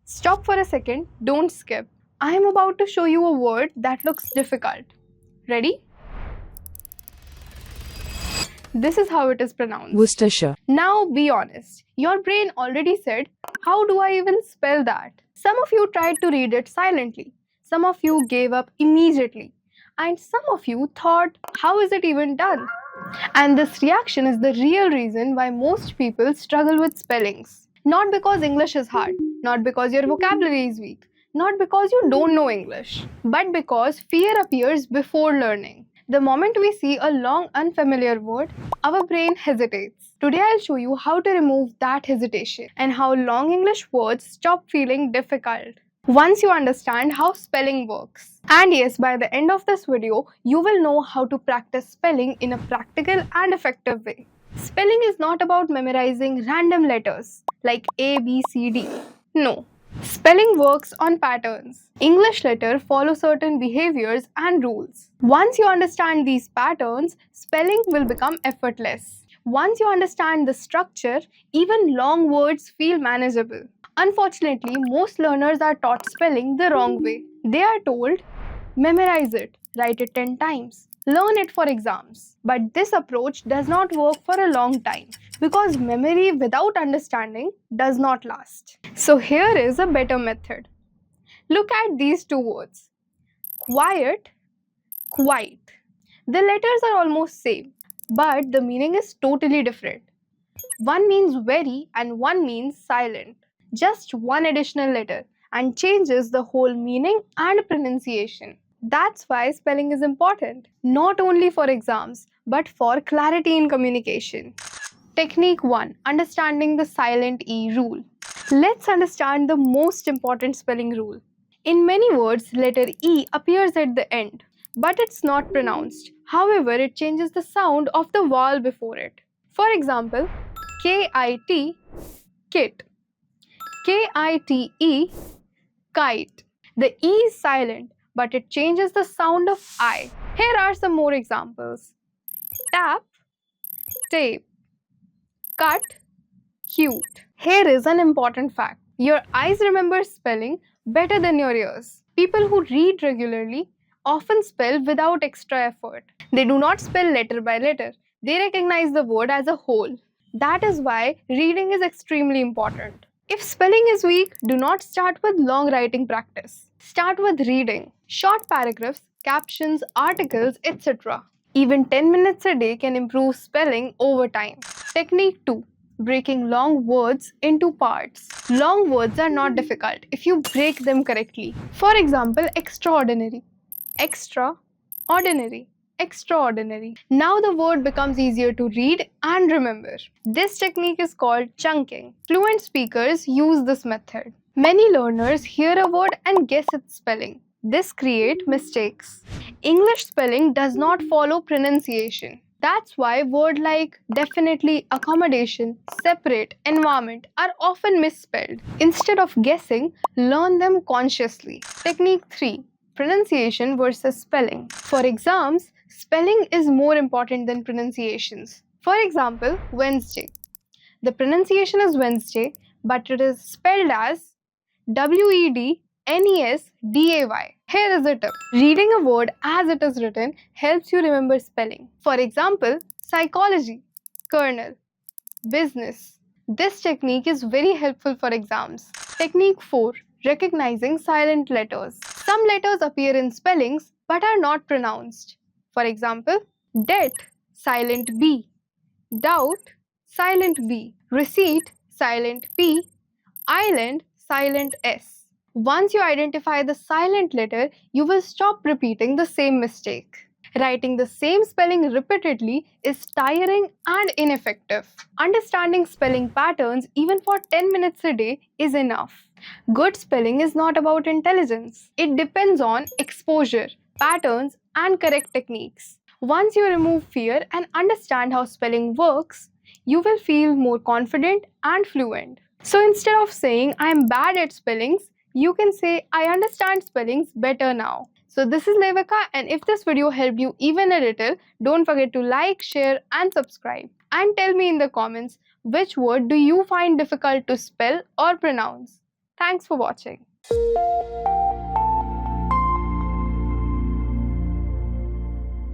Stop for a second, don't skip. I am about to show you a word that looks difficult. Ready? This is how it is pronounced. Worcestershire. Now be honest. Your brain already said, how do I even spell that? Some of you tried to read it silently. Some of you gave up immediately. And some of you thought, how is it even done? And this reaction is the real reason why most people struggle with spellings. Not because English is hard, not because your vocabulary is weak, not because you don't know English, but because fear appears before learning. The moment we see a long unfamiliar word, our brain hesitates. Today I'll show you how to remove that hesitation and how long English words stop feeling difficult once you understand how spelling works. And yes, by the end of this video, you will know how to practice spelling in a practical and effective way. Spelling is not about memorizing random letters like A, B, C, D. No. Spelling works on patterns. English letters follow certain behaviors and rules. Once you understand these patterns, spelling will become effortless. Once you understand the structure, even long words feel manageable. Unfortunately, most learners are taught spelling the wrong way. They are told, memorize it, write it 10 times, learn it for exams. But this approach does not work for a long time because memory without understanding does not last. So here is a better method. Look at these two words, quiet, quiet. The letters are almost same, but the meaning is totally different. One means very and one means silent. Just one additional letter and changes the whole meaning and pronunciation. That's why spelling is important, not only for exams, but for clarity in communication. Technique 1. Understanding the silent E rule. Let's understand the most important spelling rule. In many words, letter E appears at the end, but it's not pronounced. However, it changes the sound of the vowel before it. For example, K-I-T, kit. K-I-T-E, kite. The E is silent, but it changes the sound of I. Here are some more examples. Tap, tape. Cut, cute. Here is an important fact. Your eyes remember spelling better than your ears. People who read regularly often spell without extra effort. They do not spell letter by letter. They recognize the word as a whole. That is why reading is extremely important. If spelling is weak, do not start with long writing practice. Start with reading. Short paragraphs, captions, articles, etc. Even 10 minutes a day can improve spelling over time. Technique 2. Breaking long words into parts. Long words are not difficult if you break them correctly. For example, extraordinary. Extraordinary. Extraordinary. Now the word becomes easier to read and remember. This technique is called chunking. Fluent speakers use this method. Many learners hear a word and guess its spelling. This creates mistakes. English spelling does not follow pronunciation. That's why words like definitely, accommodation, separate, environment are often misspelled. Instead of guessing, learn them consciously. Technique 3. Pronunciation versus spelling. For exams, spelling is more important than pronunciations. For example, Wednesday. The pronunciation is Wednesday, but it is spelled as Wednesday. Here is a tip. Reading a word as it is written helps you remember spelling. For example, psychology, kernel, business. This technique is very helpful for exams. Technique 4. Recognizing silent letters. Some letters appear in spellings but are not pronounced. For example, debt, silent B. Doubt, silent B. Receipt, silent P. Island, silent S. Once you identify the silent letter, you will stop repeating the same mistake. Writing the same spelling repeatedly is tiring and ineffective. Understanding spelling patterns even for 10 minutes a day is enough. Good spelling is not about intelligence. It depends on exposure, patterns, and correct techniques. Once you remove fear and understand how spelling works, you will feel more confident and fluent. So instead of saying I am bad at spellings, you can say I understand spellings better now. So this is Levika, and if this video helped you even a little, don't forget to like, share and subscribe. And tell me in the comments which word do you find difficult to spell or pronounce. Thanks for watching.